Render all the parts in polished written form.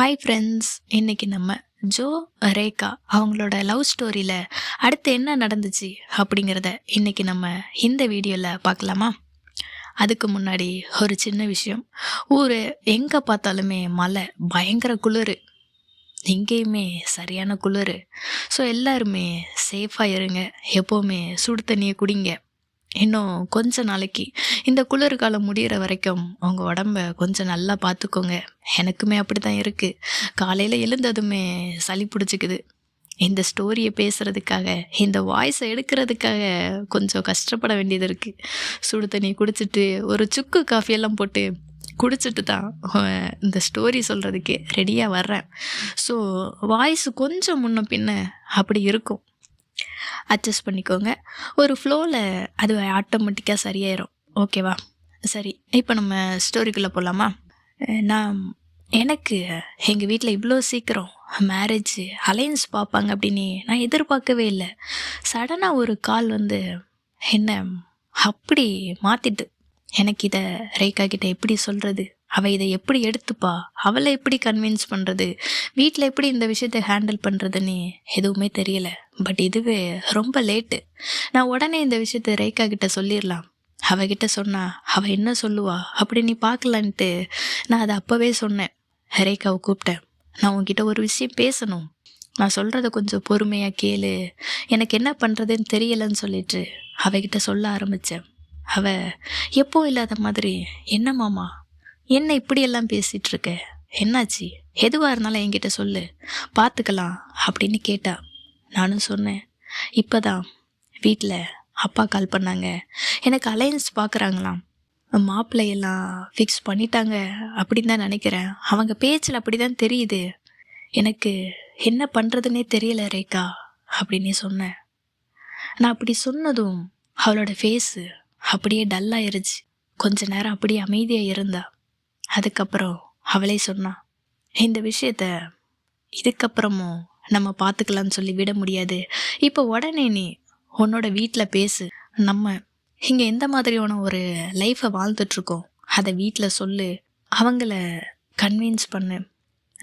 Hi friends, இன்னைக்கு நம்ம Joe Rekha அவங்களோட லவ் ஸ்டோரியில் அடுத்து என்ன நடந்துச்சு அப்படிங்கிறத இன்னைக்கு நம்ம இந்த வீடியோவில் பார்க்கலாமா? அதுக்கு முன்னாடி ஒரு சின்ன விஷயம். ஊர் எங்கே பார்த்தாலுமே மழை, பயங்கர குளிர், எங்கேயுமே சரியான குளிர். ஸோ எல்லாருமே சேஃபாக இருங்க, எப்போவுமே சுடு தண்ணியை குடிங்க. இன்னும் கொஞ்ச நாளைக்கு இந்த குளிர்காலம் முடிகிற வரைக்கும் உங்கள் உடம்ப கொஞ்சம் நல்லா பார்த்துக்கோங்க. எனக்குமே அப்படி தான் இருக்குது. காலையில் எழுந்ததுமே சளி பிடிச்சிக்குது. இந்த ஸ்டோரியை பேசுகிறதுக்காக, இந்த வாய்ஸை எடுக்கிறதுக்காக கொஞ்சம் கஷ்டப்பட வேண்டியது இருக்குது. சுடு தண்ணி குடிச்சிட்டு ஒரு சுக்கு காஃபியெல்லாம் போட்டு குடிச்சிட்டு தான் இந்த ஸ்டோரி சொல்கிறதுக்கு ரெடியாக வர்றேன். ஸோ வாய்ஸ் கொஞ்சம் முன்ன பின்ன அப்படி இருக்கும், அட்ஜஸ்ட் பண்ணிக்கோங்க. ஒரு ஃப்ளோவில் அது ஆட்டோமேட்டிக்காக சரியாயிரும். ஓகேவா? சரி, இப்போ நம்ம ஸ்டோரிக்குள்ளே போகலாமா? எனக்கு எங்கள் வீட்டில் இவ்வளோ சீக்கிரம் மேரேஜ் அலையன்ஸ் பார்ப்பாங்க அப்படின்னு நான் எதிர்பார்க்கவே இல்லை. சடனாக ஒரு கால் வந்து என்ன அப்படி மாற்றிட்டு, எனக்கு இதை ரேகா கிட்ட எப்படி சொல்கிறது, அவள் இதை எப்படி எடுத்துப்பா, அவளை எப்படி கன்வின்ஸ் பண்ணுறது, வீட்டில் எப்படி இந்த விஷயத்தை ஹேண்டில் பண்ணுறதுன்னு எதுவுமே தெரியலை. பட் இதுவே ரொம்ப லேட்டு. நான் உடனே இந்த விஷயத்தை ரேகா கிட்ட சொல்லிடலாம். அவகிட்ட சொன்னா அவள் என்ன சொல்லுவா அப்படி நீ பார்க்கலான்ட்டு நான் அதை அப்போவே சொன்னேன். ரேகாவை கூப்பிட்டேன். நான் உன்கிட்ட ஒரு விஷயம் பேசணும், நான் சொல்கிறத கொஞ்சம் பொறுமையாக கேளு, எனக்கு என்ன பண்ணுறதுன்னு தெரியலைன்னு சொல்லிட்டு அவகிட்ட சொல்ல ஆரம்பித்தேன். அவள் எப்போ இல்லாத மாதிரி, என்ன மாமா, என்ன இப்படியெல்லாம் பேசிகிட்டு இருக்க, என்னாச்சு, எதுவாக இருந்தாலும் என்கிட்ட சொல்லு, பார்த்துக்கலாம் அப்படின்னு கேட்டா. நானும் சொன்னேன், இப்போ தான் வீட்டில் அப்பா கால் பண்ணாங்க, எனக்கு அலையன்ஸ் பார்க்குறாங்களாம், மாப்பிள்ளையெல்லாம் ஃபிக்ஸ் பண்ணிட்டாங்க அப்படின்னு தான் நினைக்கிறேன், அவங்க பேச்சில் அப்படி தான் தெரியுது, எனக்கு என்ன பண்ணுறதுன்னே தெரியல ரேகா அப்படின்னு சொன்னேன். நான் அப்படி சொன்னதும் அவளோட ஃபேஸு அப்படியே டல்லாயிருச்சு. கொஞ்ச நேரம் அப்படியே அமைதியாக இருந்தா. அதுக்கப்புறம் அவளே சொன்னா, இந்த விஷயத்த இதுக்கப்புறமும் நம்ம பார்த்துக்கலான்னு சொல்லி விட முடியாது. இப்போ உடனே நீ உன்னோட வீட்டில் பேசு, நம்ம இங்கே எந்த மாதிரியான ஒரு லைஃப்பை வாழ்ந்துட்டுருக்கோம் அதை வீட்டில் சொல்லு, அவங்கள கன்வின்ஸ் பண்ணு.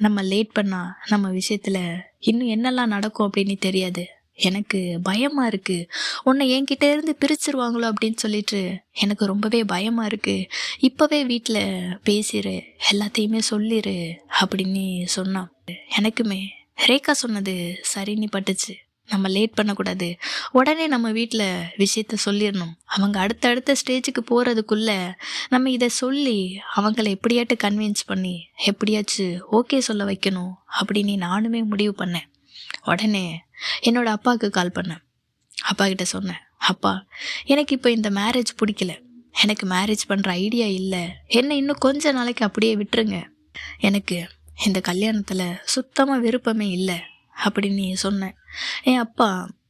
நம்ம லேட் பண்ணால் நம்ம விஷயத்தில் இன்னும் என்னெல்லாம் நடக்கும் அப்படின்னு தெரியாது. எனக்கு பயமாக இருக்குது, உன்னை என்கிட்ட இருந்து பிரிச்சிருவாங்களோ அப்படின்னு சொல்லிட்டு எனக்கு ரொம்பவே பயமாக இருக்குது. இப்போவே வீட்டில் பேசிடு, எல்லாத்தையுமே சொல்லிடு அப்படின்னு சொன்னான். எனக்குமே ரேகா சொன்னது சரின்னு பட்டுச்சு. நம்ம லேட் பண்ணக்கூடாது, உடனே நம்ம வீட்டில் விஷயத்த சொல்லிடணும். அவங்க அடுத்தடுத்த ஸ்டேஜுக்கு போகிறதுக்குள்ளே நம்ம இதை சொல்லி அவங்கள எப்படியாட்டு கன்வின்ஸ் பண்ணி எப்படியாச்சும் ஓகே சொல்ல வைக்கணும் அப்படின்னு நானுமே முடிவு பண்ணேன். உடனே என்னோட அப்பாவுக்கு கால் பண்ணேன். அப்பா கிட்ட சொன்னேன், அப்பா, எனக்கு இப்போ இந்த மேரேஜ் பிடிக்கல, எனக்கு மேரேஜ் பண்ணுற ஐடியா இல்லை, என்ன இன்னும் கொஞ்ச நாளைக்கு அப்படியே விட்டுருங்க, எனக்கு இந்த கல்யாணத்தில் சுத்தமாக விருப்பமே இல்லை அப்படின்னு சொன்னேன். என் அப்பா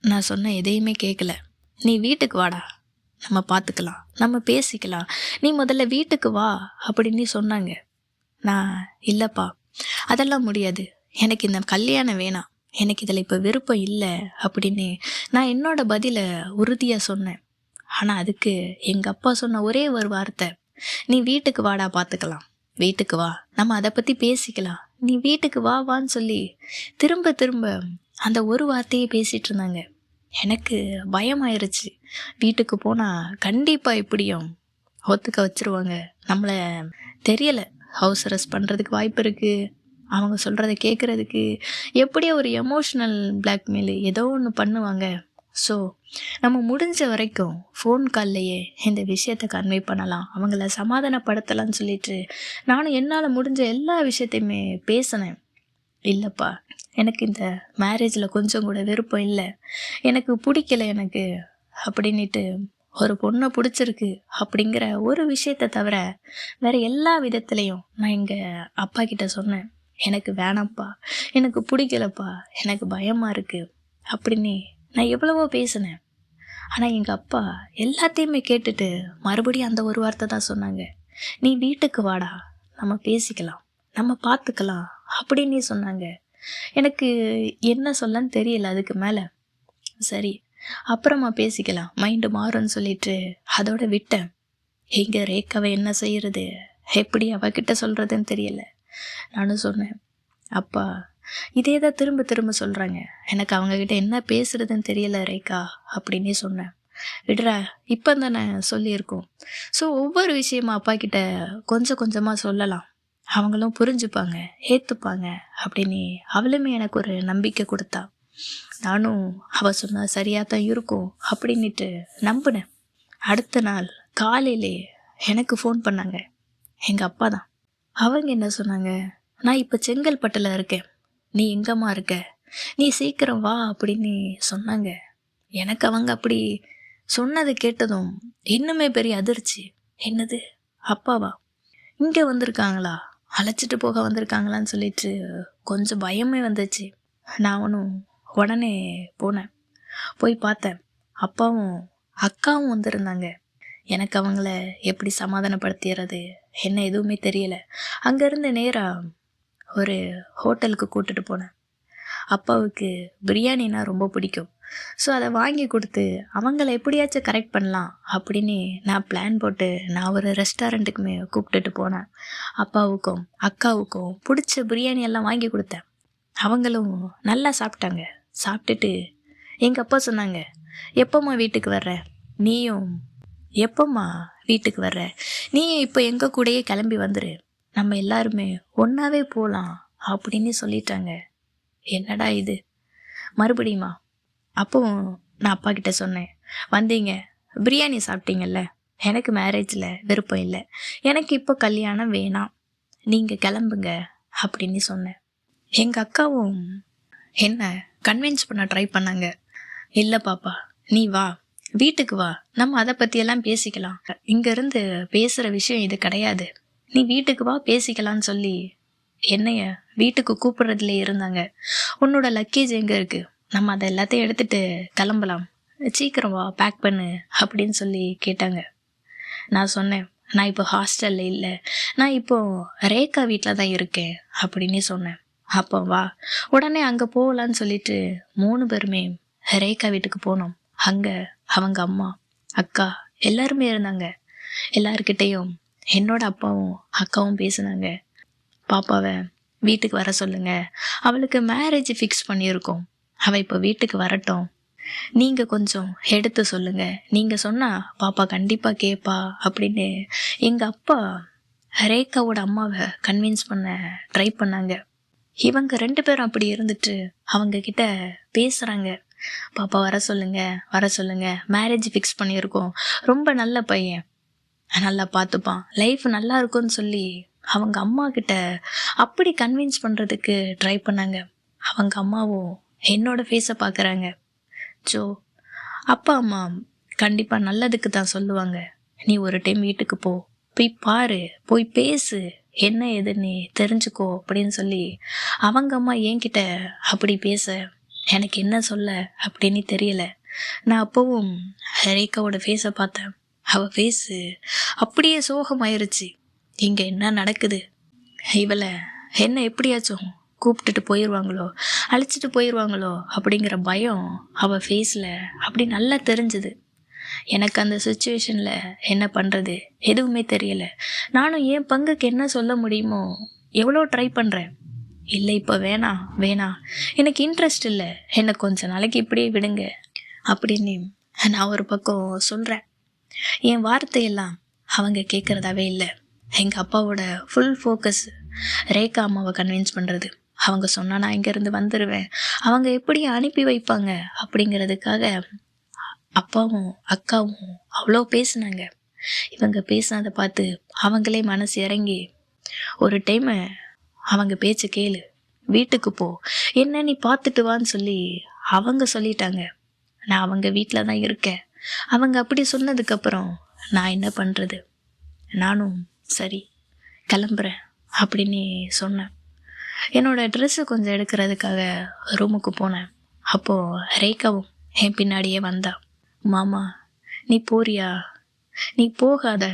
நான் சொன்ன எதையுமே கேட்கல. நீ வீட்டுக்கு வாடா, நம்ம பார்த்துக்கலாம், நம்ம பேசிக்கலாம், நீ முதல்ல வீட்டுக்கு வா அப்படின்னு சொன்னாங்க. நான் இல்லைப்பா, அதெல்லாம் முடியாது, எனக்கு இந்த கல்யாணம் வேணாம், எனக்கு இதில் இப்போ விருப்பம் இல்லை அப்படின்னு நான் என்னோட பதிலை உறுதியாக சொன்னேன். ஆனால் அதுக்கு எங்கள் அப்பா சொன்ன ஒரே ஒரு வார்த்தை, நீ வீட்டுக்கு வாடா, பார்த்துக்கலாம், வீட்டுக்கு வா, நம்ம அதை பற்றி பேசிக்கலாம், நீ வீட்டுக்கு வா வான்னு சொல்லி திரும்ப திரும்ப அந்த ஒரு வார்த்தையே பேசிகிட்டு இருந்தாங்க. எனக்கு பயமாயிருச்சு. வீட்டுக்கு போனால் கண்டிப்பாக எப்படியும் ஒத்துக்க வச்சுருவாங்க, நம்மளை தெரியலை, ஹவுஸ் அரெஸ்ட் பண்ணுறதுக்கு வாய்ப்பு இருக்குது, அவங்க சொல்கிறத கேட்குறதுக்கு எப்படியோ ஒரு எமோஷ்னல் பிளாக்மெயில் ஏதோ ஒன்று பண்ணுவாங்க. ஸோ நம்ம முடிஞ்ச வரைக்கும் ஃபோன் கால்லையே இந்த விஷயத்தை கன்வே பண்ணலாம், அவங்கள சமாதானப்படுத்தலாம்னு சொல்லிட்டு நானும் என்னால் முடிஞ்ச எல்லா விஷயத்தையுமே பேசினேன். இல்லைப்பா, எனக்கு இந்த மேரேஜில் கொஞ்சம் கூட விருப்பம் இல்லை, எனக்கு பிடிக்கல எனக்கு அப்படின்ட்டு, ஒரு பொண்ணை பிடிச்சிருக்கு அப்படிங்கிற ஒரு விஷயத்தை தவிர வேறு எல்லா விதத்துலேயும் நான் எங்கள் அப்பா கிட்ட சொன்னேன், எனக்கு வேணாம்ப்பா, எனக்கு பிடிக்கலப்பா, எனக்கு பயமாக இருக்குது அப்படின்னு நான் எவ்வளவோ பேசினேன். ஆனால் எங்கள் அப்பா எல்லாத்தையுமே கேட்டுட்டு மறுபடியும் அந்த ஒரு வார்த்தை தான் சொன்னாங்க, நீ வீட்டுக்கு வாடா, நம்ம பேசிக்கலாம், நம்ம பார்த்துக்கலாம் அப்படின்னு சொன்னாங்க. எனக்கு என்ன சொல்லன்னு தெரியல அதுக்கு மேலே. சரி, அப்புறமா பேசிக்கலாம், மைண்டு மாறும்னு சொல்லிட்டு அதோட விட்டேன். எங்கே ரேகாவை என்ன செய்கிறது, எப்படி அவகிட்ட சொல்கிறதுன்னு தெரியல. நானும் சொன்னேன், அப்பா இதே தான் திரும்ப திரும்ப சொல்கிறாங்க. எனக்கு அவங்கக்கிட்ட என்ன பேசுறதுன்னு தெரியல ரேகா அப்படின்னே சொன்னேன். விடுறா, இப்போ தானே சொல்லியிருக்கோம். ஸோ ஒவ்வொரு விஷயமா அப்பா கிட்ட கொஞ்சம் கொஞ்சமாக சொல்லலாம். அவங்களும் புரிஞ்சுப்பாங்க, ஏற்றுப்பாங்க அப்படின்னு அவளுமே எனக்கு ஒரு நம்பிக்கை கொடுத்தா. நானும் அவள் சொன்னா சரியாக தான் இருக்கும் அப்படின்னுட்டு நம்பினேன். அடுத்த நாள் காலையிலே எனக்கு ஃபோன் பண்ணாங்க. எங்கள் அப்பா தான். அவங்க என்ன சொன்னாங்க, நான் இப்போ செங்கல்பட்டில் இருக்கேன், நீ எங்கம்மா இருக்க, நீ சீக்கிரம் வா அப்படின்னு சொன்னாங்க. எனக்கு அவங்க அப்படி சொன்னதை கேட்டதும் இன்னுமே பெரிய அதிர்ச்சி. என்னது, அப்பாவா இங்கே வந்திருக்காங்களா, அழைச்சிட்டு போக வந்திருக்காங்களான்னு சொல்லிட்டு கொஞ்சம் பயமே வந்துச்சு. நானும் உடனே போனேன். போய் பார்த்தேன். அப்பாவும் அக்காவும் வந்திருந்தாங்க. எனக்கு அவங்கள எப்படி சமாதானப்படுத்திடுறது என்ன எதுவுமே தெரியல. அங்கேருந்து நேராக ஒரு ஹோட்டலுக்கு கூட்டிட்டு போனேன். அப்பாவுக்கு பிரியாணினா ரொம்ப பிடிக்கும். ஸோ அதை வாங்கி கொடுத்து அவங்கள எப்படியாச்சும் கரெக்ட் பண்ணலாம் அப்படின்னு நான் பிளான் போட்டு நான் ஒரு ரெஸ்டாரண்ட்டுக்குமே கூப்பிட்டுட்டு போனேன். அப்பாவுக்கும் அக்காவுக்கும் பிடிச்ச பிரியாணி எல்லாம் வாங்கி கொடுத்தேன். அவங்களும் நல்லா சாப்பிட்டாங்க. சாப்பிட்டுட்டு எங்கள் அப்பா சொன்னாங்க, எப்போம்மா வீட்டுக்கு வர்ற, நீயும் எப்போம்மா வீட்டுக்கு வர்ற, நீயும் இப்போ எங்கள் கூடயே கிளம்பி வந்துரு, நம்ம எல்லாருமே ஒன்றாவே போகலாம் அப்படின்னு சொல்லிட்டாங்க. என்னடா இது மறுபடியுமா? அப்போவும் நான் அப்பா கிட்ட சொன்னேன், வந்தீங்க பிரியாணி சாப்பிட்டீங்கல்ல, எனக்கு மேரேஜில் விருப்பம் இல்லை, எனக்கு இப்போ கல்யாணம் வேணாம், நீங்கள் கிளம்புங்க அப்படின்னு சொன்னேன். எங்கள் அக்காவும் என்ன கன்வின்ஸ் பண்ண ட்ரை பண்ணாங்க. இல்லை பாப்பா, நீ வா, வீட்டுக்கு வா, நம்ம அதை பற்றியெல்லாம் பேசிக்கலாம், இங்கேருந்து பேசுகிற விஷயம் இது கிடையாது, நீ வீட்டுக்கு வா பேசிக்கலான்னு சொல்லி என்னைய வீட்டுக்கு கூப்பிட்றதுல இருந்தாங்க. உன்னோட லக்கேஜ் எங்கே இருக்குது, நம்ம அதை எல்லாத்தையும் எடுத்துகிட்டு கிளம்பலாம், சீக்கிரம் வா பேக் பண்ணு அப்படின்னு சொல்லி கேட்டாங்க. நான் சொன்னேன், நான் இப்போ ஹாஸ்டலில் இல்லை, நான் இப்போது ரேகா வீட்டில் தான் இருக்கேன் அப்படின்னு சொன்னேன். அப்போ வா, உடனே அங்கே போகலான்னு சொல்லிட்டு 3 பேருமே ரேகா வீட்டுக்கு போனோம். அங்கே அவங்க அம்மா அக்கா எல்லாருமே இருந்தாங்க. எல்லாருக்கிட்டேயும் என்னோட அப்பாவும் அக்காவும் பேசினாங்க. பாப்பாவை வீட்டுக்கு வர சொல்லுங்க, அவளுக்கு மேரேஜ் ஃபிக்ஸ் பண்ணியிருக்கோம், அவள் இப்போ வீட்டுக்கு வரட்டும், நீங்கள் கொஞ்சம் எடுத்து சொல்லுங்க, நீங்கள் சொன்னால் பாப்பா கண்டிப்பாக கேட்பா அப்படின்னு எங்கள் அப்பா ரேகாவோட அம்மாவை கன்வின்ஸ் பண்ண ட்ரை பண்ணாங்க. இவங்க 2 பேரும் அப்படி இருந்துட்டு அவங்க கிட்ட பேசுகிறாங்க. பாப்பா வர சொல்லுங்க, வர சொல்லுங்க, மேரேஜ் ஃபிக்ஸ் பண்ணியிருக்கோம், ரொம்ப நல்ல பையன், நல்லா பார்த்துப்பான், லைஃப் நல்லா இருக்கும்னு சொல்லி அவங்க அம்மா கிட்ட அப்படி கன்வின்ஸ் பண்ணுறதுக்கு ட்ரை பண்ணாங்க. அவங்க அம்மாவும் என்னோட ஃபேஸை பார்க்குறாங்க. ஜோ, அப்பா அம்மா கண்டிப்பாக நல்லதுக்கு தான் சொல்லுவாங்க, நீ ஒரு டைம் வீட்டுக்கு போ, போய் பாரு, போய் பேசு, என்ன ஏதுன்னு தெரிஞ்சுக்கோ அப்படின்னு சொல்லி அவங்க அம்மா என்கிட்ட அப்படி பேச எனக்கு என்ன சொல்ல அப்படின்னு தெரியல. நான் அப்போவும் ரேகாவோட ஃபேஸை பார்த்தேன். அவள் ஃபேஸு அப்படியே சோகமாயிருச்சு. இங்கே என்ன நடக்குது, இவளை என்ன எப்படியாச்சும் கூப்பிட்டுட்டு போயிடுவாங்களோ, அழைச்சிட்டு போயிடுவாங்களோ அப்படிங்கிற பயம் அவள் ஃபேஸில் அப்படி நல்லா தெரிஞ்சுது. எனக்கு அந்த சுச்சுவேஷனில் என்ன பண்ணுறது எதுவுமே தெரியலை. நானும் என் பங்குக்கு என்ன சொல்ல முடியுமோ எவ்வளோ ட்ரை பண்ணுறேன். இல்லை இப்போ வேணாம் வேணாம், எனக்கு இன்ட்ரெஸ்ட் இல்லை, என்னை கொஞ்ச நாளைக்கு இப்படியே விடுங்க அப்படின்னு நான் ஒரு பக்கம் சொல்கிறேன். என் வார்த்தையெல்லாம் அவங்க கேட்குறதாவே இல்லை. எங்கள் அப்பாவோட ஃபுல் ஃபோக்கஸ் ரேகா அம்மாவை கன்வின்ஸ் பண்ணுறது. அவங்க சொன்னால் நான் இங்கேருந்து வந்துடுவேன், அவங்க எப்படி அனுப்பி வைப்பாங்க அப்படிங்கிறதுக்காக அப்பாவும் அக்காவும் அவ்வளோ பேசுனாங்க. இவங்க பேசினதை பார்த்து அவங்களே மனசு இறங்கி, ஒரு டைமு அவங்க பேச்சு கேளு, வீட்டுக்கு போ, என்ன நீ பார்த்துட்டு வான்னு சொல்லி அவங்க சொல்லிட்டாங்க. நான் அவங்க வீட்டில் தான் இருக்கேன். அவங்க அப்படி சொன்னதுக்கப்புறம் நான் என்ன பண்ணுறது, நானும் சரி கிளம்புறேன் அப்படின்னு சொன்னேன். என்னோடய ட்ரெஸ்ஸு கொஞ்சம் எடுக்கிறதுக்காக ரூமுக்கு போனேன். அப்போது ரேகாவும் என் பின்னாடியே வந்தா. மாமா நீ போறியா, நீ போகாத,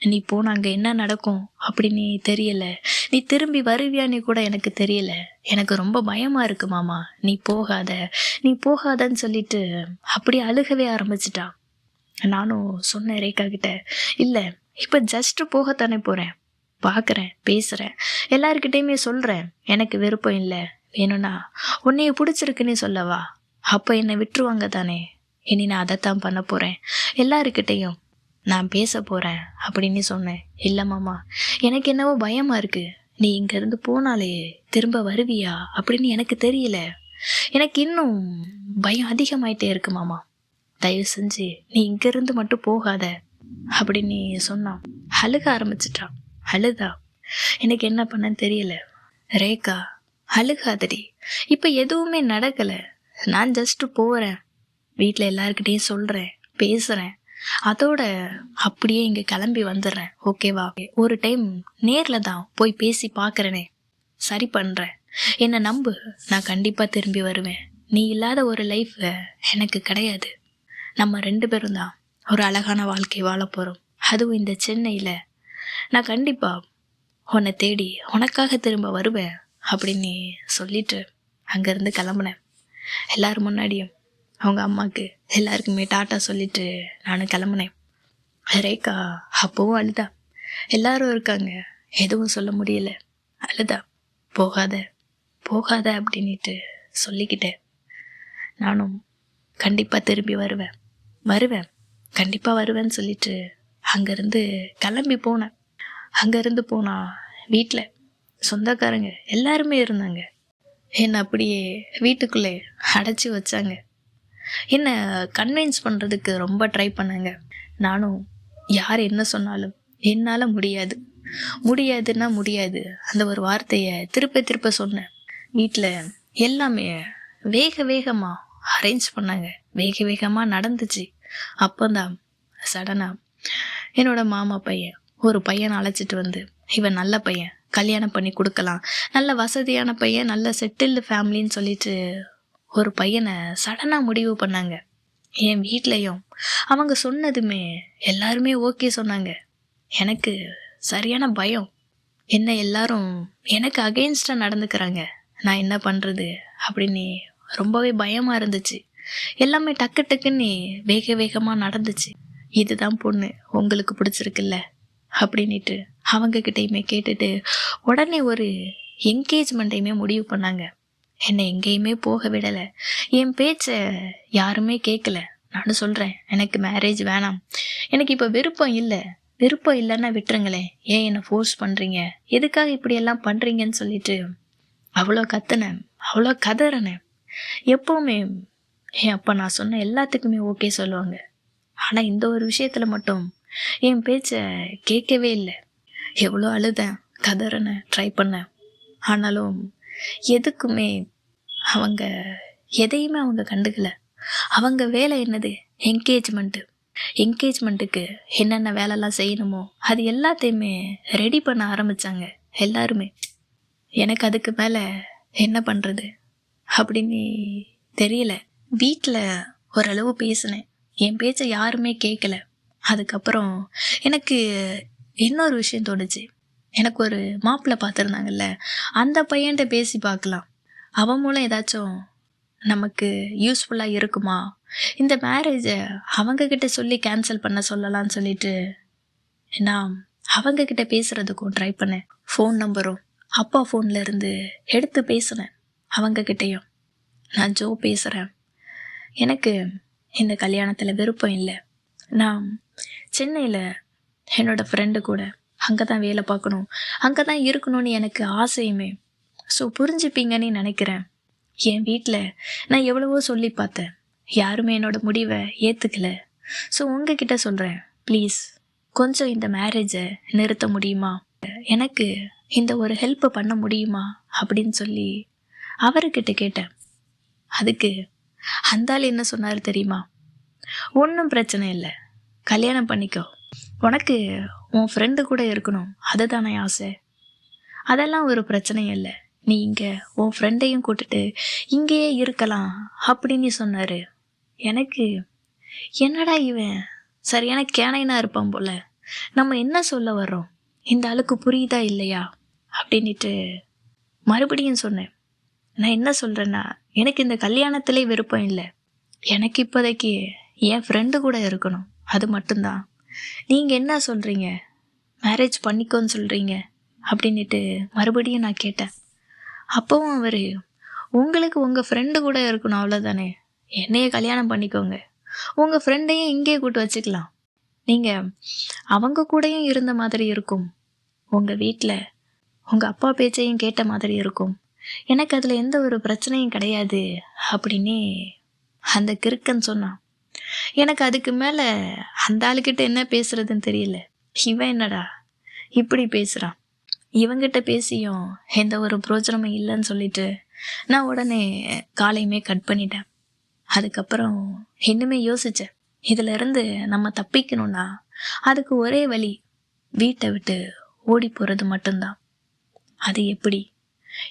நீ போன அங்கே என்ன நடக்கும் அப்படின்னு தெரியல, நீ திரும்பி வருவியான்னு கூட எனக்கு தெரியல, எனக்கு ரொம்ப பயமாக இருக்கு மாமா, நீ போகாத, நீ போகாதன்னு சொல்லிட்டு அப்படி அழுகவே ஆரம்பிச்சிட்டான். நானும் சொன்னேன் ரேகா கிட்ட, இல்லை இப்போ ஜஸ்ட்டு போகத்தானே போகிறேன், பார்க்குறேன், பேசுகிறேன், எல்லாருக்கிட்டேயுமே சொல்கிறேன். எனக்கு விருப்பம் இல்லை, வேணும்னா உன்னைய பிடிச்சிருக்குன்னு சொல்லவா? அப்போ என்னை விட்டுருவாங்க தானே. இனி நான் அதைத்தான் பண்ண போகிறேன், எல்லாருக்கிட்டேயும் நான் பேச போகிறேன் அப்படின்னு சொன்னேன். இல்லை மாமா, எனக்கு என்னவோ பயமாக இருக்குது. நீ இங்கேருந்து போனாலே திரும்ப வருவியா அப்படின்னு எனக்கு தெரியல. எனக்கு இன்னும் பயம் அதிகமாயிட்டே இருக்கு மாமா. தயவு செஞ்சு நீ இங்கேருந்து மட்டும் போகாத அப்படின்னு சொன்னான். அழுக ஆரம்பிச்சிட்டான். அழுதா. எனக்கு என்ன பண்ணன்னு தெரியல. ரேகா, அழுகாதடி, இப்போ எதுவுமே நடக்கலை. நான் ஜஸ்ட்டு போகிறேன், வீட்டில் எல்லாருக்கிட்டேயும் சொல்கிறேன், பேசுகிறேன், அதோட அப்படியே இங்கே கிளம்பி வந்துடுறேன், ஓகேவா? ஒரு டைம் நேரில் தான் போய் பேசி பார்க்குறேனே, சரி பண்ணுறேன், என்னை நம்பு, நான் கண்டிப்பாக திரும்பி வருவேன். நீ இல்லாத ஒரு லைஃப் எனக்கு கிடையாது. நம்ம 2 பேரும் தான் ஒரு அழகான வாழ்க்கை வாழ போகிறோம், அதுவும் இந்த சென்னையில். நான் கண்டிப்பாக உன்னை தேடி உனக்காக திரும்ப வருவேன் அப்படின்னு சொல்லிட்டு அங்கேருந்து கிளம்புனேன். எல்லோரும் முன்னாடியும் அவங்க அம்மாவுக்கு எல்லாருக்குமே டாட்டா சொல்லிட்டு நானும் கிளம்புனேன். ரேகா அப்போவும் அழுதா. எல்லாரும் இருக்காங்க, எதுவும் சொல்ல முடியல. அழுதா. போகாத போகாத அப்படின்ட்டு சொல்லிக்கிட்டேன். நானும் கண்டிப்பாக திரும்பி வருவேன் கண்டிப்பாக வருவேன்னு சொல்லிட்டு அங்கேருந்து கிளம்பி போனேன். அங்கேருந்து போனால் வீட்டில் சொந்தக்காரங்க எல்லாருமே இருந்தாங்க. என்னை அப்படியே வீட்டுக்குள்ளே அடைச்சி வச்சாங்க. என்னை கன்வின்ஸ் பண்ணுறதுக்கு ரொம்ப ட்ரை பண்ணாங்க. நானும் யார் என்ன சொன்னாலும் என்னால் முடியாதுன்னா முடியாது அந்த ஒரு வார்த்தையை திருப்ப சொன்னேன். வீட்டில் எல்லாமே வேகமாக அரேஞ்ச் பண்ணாங்க, வேகமாக நடந்துச்சு. அப்போதான் சடனாக என்னோட மாமா பையன் ஒரு பையனை அழைச்சிட்டு வந்து, இவன் நல்ல பையன், கல்யாணம் பண்ணி கொடுக்கலாம், நல்ல வசதியான பையன், நல்ல செட்டில்டு ஃபேமிலின்னு சொல்லிட்டு ஒரு பையனை சடனாக முடிவு பண்ணாங்க. என் வீட்லேயும் அவங்க சொன்னதுமே எல்லாருமே ஓகே சொன்னாங்க. எனக்கு சரியான பயம். என்ன எல்லாரும் எனக்கு அகெயின்ஸ்டாக நடந்துக்கிறாங்க, நான் என்ன பண்ணுறது அப்படின்னு ரொம்பவே பயமாக இருந்துச்சு. எல்லாமே டக்குன்னு வேகமாக நடந்துச்சு. இதுதான் பொண்ணு, உங்களுக்கு பிடிச்சிருக்குல்ல அப்படின்ட்டு அவங்கக்கிட்டையுமே கேட்டுட்டு உடனே ஒரு என்கேஜ்மெண்ட்டையுமே முடிவு பண்ணாங்க. என்னை எங்கேயுமே போக விடலை, என் பேச்சை யாருமே கேட்கல. நானும் சொல்கிறேன், எனக்கு மேரேஜ் வேணாம், எனக்கு இப்போ விருப்பம் இல்லைன்னா விட்டுருங்களேன், ஏன் என்னை ஃபோர்ஸ் பண்ணுறீங்க, எதுக்காக இப்படியெல்லாம் பண்ணுறீங்கன்னு சொல்லிட்டு அவ்வளோ கத்துனேன், அவ்வளோ கதறினேன். எப்போவுமே என் அப்பா நான் சொன்ன எல்லாத்துக்குமே ஓகே சொல்லுவாங்க, ஆனால் இந்த ஒரு விஷயத்தில் மட்டும் என் பேச்சை கேட்கவே இல்லை. எவ்வளோ அழுதேன், கதறினேன், ட்ரை பண்ணேன். ஆனாலும் எதுக்குமே அவங்க எதையுமே அவங்க கண்டுக்கல. அவங்க வேலை என்னது, என்கேஜ்மெண்ட்டுக்கு என்னென்ன வேலைலாம் செய்யணுமோ அது எல்லாத்தையுமே ரெடி பண்ண ஆரம்பித்தாங்க எல்லாருமே. எனக்கு அதுக்கு மேலே என்ன பண்ணுறது அப்படின்னு தெரியல. வீட்டில் ஓரளவு பேசினேன், என் பேச்சை யாருமே கேட்கல. அதுக்கப்புறம் எனக்கு இன்னொரு விஷயம் தோணுச்சு. எனக்கு ஒரு மாப்பிள்ளை பார்த்துருந்தாங்கல்ல, அந்த பையன்கிட்ட பேசி பார்க்கலாம், அவன் மூலம் ஏதாச்சும் நமக்கு யூஸ்ஃபுல்லாக இருக்குமா, இந்த மேரேஜை அவங்கக்கிட்ட சொல்லி கேன்சல் பண்ண சொல்லலான்னு சொல்லிட்டு நான் அவங்கக்கிட்ட பேசுகிறதுக்கும் ட்ரை பண்ணேன். ஃபோன் நம்பரும் அப்பா ஃபோனில் இருந்து எடுத்து பேசினேன் அவங்கக்கிட்டேயும். நான் ஜோ பேசுகிறேன், எனக்கு இந்த கல்யாணத்தில் விருப்பம் இல்லை, நான் சென்னையில் என்னோடய ஃப்ரெண்டு கூட அங்கே தான் வேலை பார்க்கணும், அங்கே தான் இருக்கணும்னு எனக்கு ஆசையுமே. ஸோ புரிஞ்சுப்பீங்கன்னு நினைக்கிறேன். என் வீட்டில் நான் எவ்வளவோ சொல்லி பார்த்தேன், யாருமே என்னோடய முடிவை ஏற்றுக்கல. ஸோ உங்ககிட்ட சொல்கிறேன், ப்ளீஸ் கொஞ்சம் இந்த மேரேஜை நிறுத்த முடியுமா, எனக்கு இந்த ஒரு ஹெல்ப்பை பண்ண முடியுமா அப்படின்னு சொல்லி அவர்கிட்ட கேட்டேன். அதுக்கு அந்த ஆள் என்ன சொன்னார் தெரியுமா, ஒன்றும் பிரச்சனை இல்லை, கல்யாணம் பண்ணிக்கோ, உனக்கு உன் ஃப்ரெண்டு கூட இருக்கணும் அதுதானே ஆசை, அதெல்லாம் ஒரு பிரச்சனையும் இல்லை, நீ இங்கே உன் ஃப்ரெண்டையும் கூட்டிட்டு இங்கேயே இருக்கலாம் அப்படின்னு சொன்னார். எனக்கு என்னடா இவன் சரியான கேனைனா இருப்பான் போல, நம்ம என்ன சொல்ல வர்றோம், இந்த ஆளுக்கு புரியுதா இல்லையா அப்படின்ட்டு மறுபடியும் சொன்னேன். நான் என்ன சொல்கிறேன்னா, எனக்கு இந்த கல்யாணத்திலே விருப்பம் இல்லை, எனக்கு இப்போதைக்கு என் ஃப்ரெண்டு கூட இருக்கணும், அது மட்டும்தான். நீங்கள் என்ன சொல்கிறீங்க, மேரேஜ் பண்ணிக்கோன்னு சொல்கிறீங்க, அப்படின்னுட்டு மறுபடியும் நான் கேட்டேன். அப்பவும் அவர், உங்களுக்கு உங்கள் ஃப்ரெண்டு கூட இருக்கணும் அவ்வளோதானே, என்னைய கல்யாணம் பண்ணிக்கோங்க, உங்கள் ஃப்ரெண்டையும் இங்கே கூட்டு வச்சுக்கலாம், நீங்கள் அவங்க கூடயும் இருந்த மாதிரி இருக்கும், உங்கள் வீட்டில் உங்கள் அப்பா பேச்சையும் கேட்ட மாதிரி இருக்கும், எனக்கு அதில் எந்த ஒரு பிரச்சனையும் கிடையாது அப்படின்னு அந்த கிறுக்கன் சொன்னான். எனக்கு அதுக்கு மேலே அந்த ஆளுக்கிட்ட என்ன பேசுறதுன்னு தெரியல. இவன் என்னடா இப்படி பேசுகிறான், இவங்கிட்ட பேசியும் எந்த ஒரு பிரோஜனமும் இல்லைன்னு சொல்லிட்டு நான் உடனே காலையுமே கட் பண்ணிட்டேன். அதுக்கப்புறம் இன்னுமே யோசித்தேன், இதிலிருந்து நம்ம தப்பிக்கணும்னா அதுக்கு ஒரே வழி வீட்டை விட்டு ஓடி போகிறது மட்டும்தான். அது எப்படி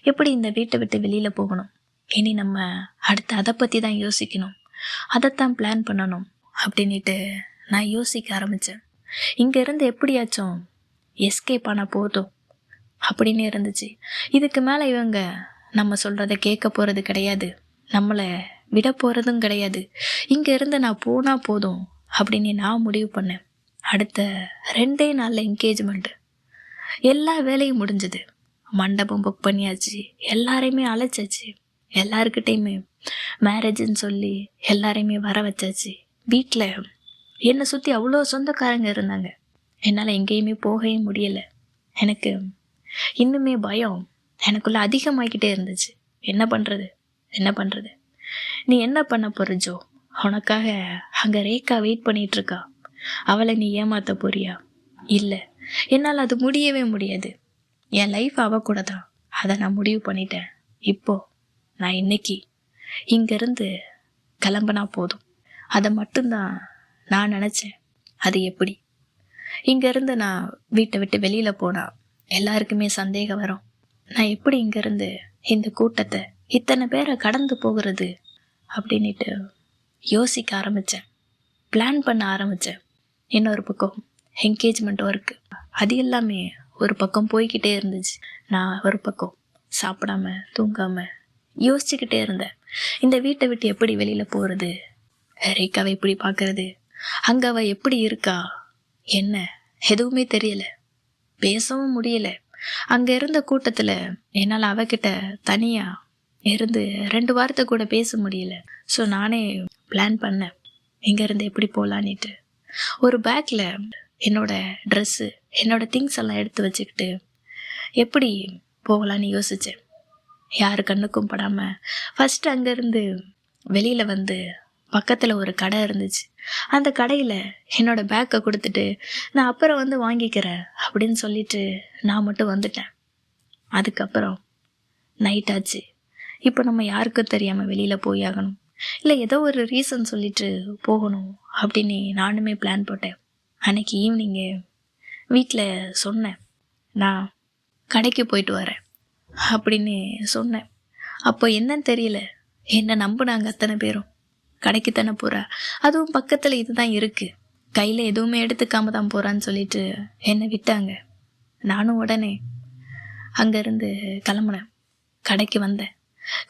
எப்படி இந்த வீட்டை விட்டு வெளியில் போகணும், இனி நம்ம அடுத்து அதை பற்றி தான் யோசிக்கணும், அதைத்தான் பிளான் பண்ணணும் அப்படின்ட்டு நான் யோசிக்க ஆரம்பித்தேன். இங்கேருந்து எப்படியாச்சும் எஸ்கேப் ஆனால் போதும் அப்படின்னு இருந்துச்சு. இதுக்கு மேலே இவங்க நம்ம சொல்கிறத கேட்க போகிறது கிடையாது, நம்மளை விட போகிறதும் கிடையாது. இங்கேருந்து நான் போனால் போதும் அப்படின்னு நான் முடிவு பண்ணேன். அடுத்த 2 நாளில் என்கேஜ்மெண்ட்டு, எல்லா வேலையும் முடிஞ்சது, மண்டபம் புக் பண்ணியாச்சு, எல்லாரையுமே அழைச்சாச்சு, எல்லாருக்கிட்டையுமே மேரேஜுன்னு சொல்லி எல்லாரையுமே வர வச்சாச்சு. வீட்டில் என்னை சுற்றி அவ்வளோ சொந்தக்காரங்க இருந்தாங்க. என்னால் எங்கேயுமே போகவே முடியலை. எனக்கு இன்னுமே பயம் எனக்குள்ளே அதிகமாகிக்கிட்டே இருந்துச்சு. என்ன பண்ணுறது, நீ என்ன பண்ண போகிற ஜோ, உனக்காக அங்கே ரேகா வெயிட் பண்ணிகிட்ருக்கா, அவளை நீ ஏமாற்ற போறியா? இல்லை, என்னால் அது முடியவே முடியாது, என் லைஃப் கூட தான், அதை நான் முடிவு பண்ணிட்டேன். இப்போது நான் இன்னைக்கு இங்கேருந்து கிளம்புனா போதும், அதை மட்டும்தான் நான் நினச்சேன். அது எப்படி, இங்கேருந்து நான் வீட்டை விட்டு வெளியில் போனால் எல்லாருக்குமே சந்தேகம் வரும், நான் எப்படி இங்கேருந்து இந்த கூட்டத்தை இத்தனை பேரை கடந்து போகிறது அப்படின்ட்டு யோசிக்க ஆரம்பித்தேன், பிளான் பண்ண ஆரம்பித்தேன். இன்னொரு பக்கம் என்கேஜ்மெண்ட் ஒர்க்கு, அது எல்லாமே ஒரு பக்கம் போய்கிட்டே இருந்துச்சு. நான் ஒரு பக்கம் சாப்பிடாம தூங்காமல் யோசிச்சுக்கிட்டே இருந்தேன், இந்த வீட்டை விட்டு எப்படி வெளியில் போகிறது, ரேகாவை எப்படி பார்க்கறது, அங்கே அவள் எப்படி இருக்கா என்ன எதுவுமே தெரியலை, பேசவும் முடியலை. அங்கே இருந்த கூட்டத்தில் என்னால் அவகிட்ட தனியாக இருந்து 2 வார்த்தை கூட பேச முடியல. ஸோ நானே பிளான் பண்ணேன் இங்கேருந்து எப்படி போகலான்ட்டு. ஒரு பேக்கில் என்னோடய ட்ரெஸ்ஸு, என்னோடய திங்ஸ் எல்லாம் எடுத்து வச்சுக்கிட்டு எப்படி போகலான்னு யோசித்தேன். யார் கண்ணுக்கும் படாமல் ஃபஸ்ட்டு அங்கேருந்து வெளியில் வந்து பக்கத்தில் ஒரு கடை இருந்துச்சு, அந்த கடையில் என்னோடய பேக்கை கொடுத்துட்டு நான் அப்புறம் வந்து வாங்கிக்கிறேன் அப்படின்னு சொல்லிட்டு நான் மட்டும் வந்துட்டேன். அதுக்கப்புறம் நைட் ஆச்சு. இப்போ நம்ம யாருக்கும் தெரியாமல் வெளியில் போய் ஆகணும், இல்லை ஏதோ ஒரு ரீசன் சொல்லிட்டு போகணும் அப்படின்னு நானுமே பிளான் போட்டேன். அன்றைக்கி ஈவினிங்கு வீட்டில் சொன்னேன், நான் கடைக்கு போயிட்டு வரேன் அப்படின்னு சொன்னேன். அப்போ என்னன்னு தெரியல, என்னை நம்பினாங்க அத்தனை பேரும். கடைக்கு தானே போகிறா, அதுவும் பக்கத்தில் இது தான் இருக்குது, கையில் எதுவுமே எடுத்துக்காம தான் போகிறான்னு சொல்லிட்டு என்னை விட்டாங்க. நானும் உடனே அங்கேருந்து கிளம்புனேன், கடைக்கு வந்தேன்.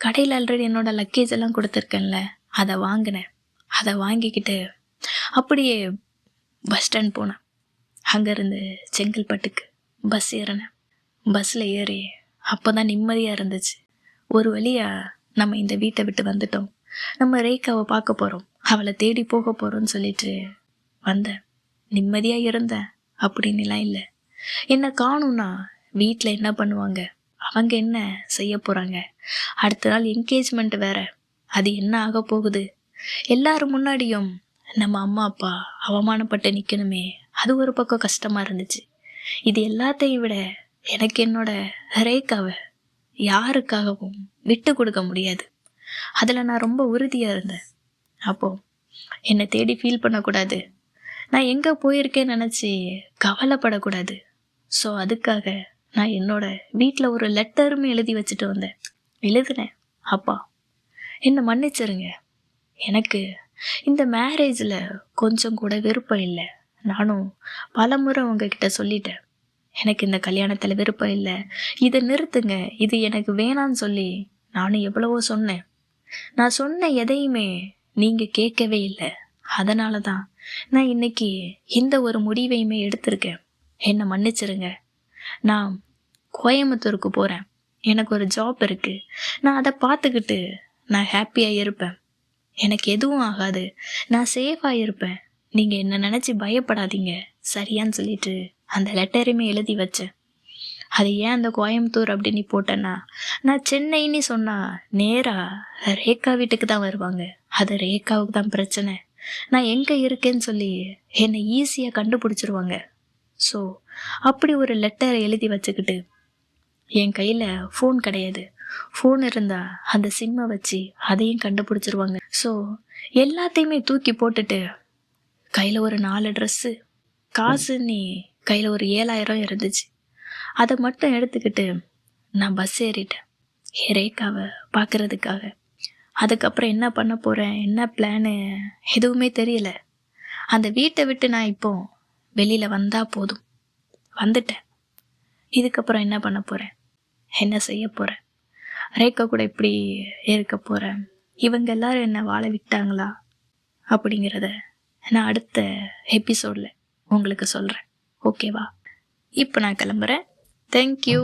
கடையில் ஆல்ரெடி என்னோடய லக்கேஜ் எல்லாம் கொடுத்துருக்கேன்ல, அதை வாங்கினேன். அதை வாங்கிக்கிட்டு அப்படியே பஸ் ஸ்டாண்ட் போனேன். அங்கேருந்து செங்கல்பட்டுக்கு பஸ் ஏறினேன். பஸ்ஸில் ஏறி அப்போ தான் நிம்மதியாக இருந்துச்சு. ஒரு வழியாக நம்ம இந்த வீட்டை விட்டு வந்துட்டோம், நம்ம ரேகாவை பார்க்க போகிறோம், அவளை தேடி போக போகிறோன்னு சொல்லிட்டு வந்தேன். நிம்மதியாக இருந்தேன் அப்படின்னுலாம் இல்லை. என்னை காணும்னா வீட்டில் என்ன பண்ணுவாங்க, அவங்க என்ன செய்ய போகிறாங்க, அடுத்த நாள் என்கேஜ்மெண்ட் வேறு, அது என்ன ஆக போகுது, எல்லாரும் முன்னாடியும் நம்ம அம்மா அப்பா அவமானப்பட்டு நிற்கணுமே, அது ஒரு பக்கம் கஷ்டமாக இருந்துச்சு. இது எல்லாத்தையும் விட எனக்கு என்னோட ரேகாவை யாருக்காகவும் விட்டு கொடுக்க முடியாது, அதில் நான் ரொம்ப உறுதியாக இருந்தேன். அப்போது என்னை தேடி ஃபீல் பண்ணக்கூடாது, நான் எங்கே போயிருக்கேன்னு நினச்சி கவலைப்படக்கூடாது. ஸோ அதுக்காக நான் என்னோட வீட்டில் ஒரு லெட்டருமே எழுதி வச்சுட்டு வந்தேன். எழுதினேன், அப்பா என்னை மன்னிச்சிருங்க, எனக்கு இந்த மேரேஜில் கொஞ்சம் கூட விருப்பம் இல்லை, நானும் பலமுறை உங்ககிட்ட சொல்லிட்டேன், எனக்கு இந்த கல்யாணத்தில் விருப்பம் இல்லை, இதை நிறுத்துங்க, இது எனக்கு வேணான்னு சொல்லி நானும் எவ்வளவோ சொன்னேன். நான் சொன்ன எதையுமே நீங்கள் கேட்கவே இல்லை. அதனால தான் நான் இன்னைக்கு இந்த ஒரு முடிவையுமே எடுத்திருக்கேன். என்னை மன்னிச்சிருங்க, நான் கோயம்புத்தூருக்கு போகிறேன், எனக்கு ஒரு ஜாப் இருக்குது, நான் அதை பார்த்துக்கிட்டு நான் ஹாப்பியாக இருப்பேன், எனக்கு எதுவும் ஆகாது, நான் சேஃபாக இருப்பேன், நீங்கள் என்ன நினச்சி பயப்படாதீங்க சரியான்னு சொல்லிட்டு அந்த லெட்டரையுமே எழுதி வச்சேன். அது ஏன் அந்த கோயம்புத்தூர் அப்படின்னு போட்டேன்னா, நான் சென்னைன்னு சொன்னால் நேராக ரேகா வீட்டுக்கு தான் வருவாங்க. அது ரேகாவுக்கு தான் பிரச்சனை. நான் எங்கே இருக்கேன்னு சொல்லி என்னை ஈஸியாக கண்டுபிடிச்சிருவாங்க. ஸோ அப்படி ஒரு லெட்டரை எழுதி வச்சுக்கிட்டு, என் கையில் ஃபோன் கிடையாது, ஃபோன் இருந்தால் அந்த சிம்மை வச்சு அதையும் கண்டுபிடிச்சிருவாங்க. ஸோ எல்லாத்தையுமே தூக்கி போட்டுட்டு கையில் ஒரு 4 ட்ரெஸ்ஸு, காசுன்னு கையில் ஒரு 7,000 இருந்துச்சு. அதை மட்டும் எடுத்துக்கிட்டு நான் பஸ் ஏறிட்டேன் என் ரேகாவை பார்க்குறதுக்காக. அதுக்கப்புறம் என்ன பண்ண போகிறேன், என்ன பிளானு எதுவுமே தெரியல. அந்த வீட்டை விட்டு நான் இப்போ வெளியில் வந்தால் போதும், வந்துட்டேன். இதுக்கப்புறம் என்ன பண்ண போகிறேன், என்ன செய்ய போகிறேன், ரேகா கூட எப்படி இருக்க போகிறேன், இவங்க எல்லாரும் என்ன வாழ விட்டாங்களா அப்படிங்கிறத நான் அடுத்த எபிசோடில் உங்களுக்கு சொல்கிறேன். ஓகேவா? இப்போ நான் கிளம்புறேன். தேங்க்யூ.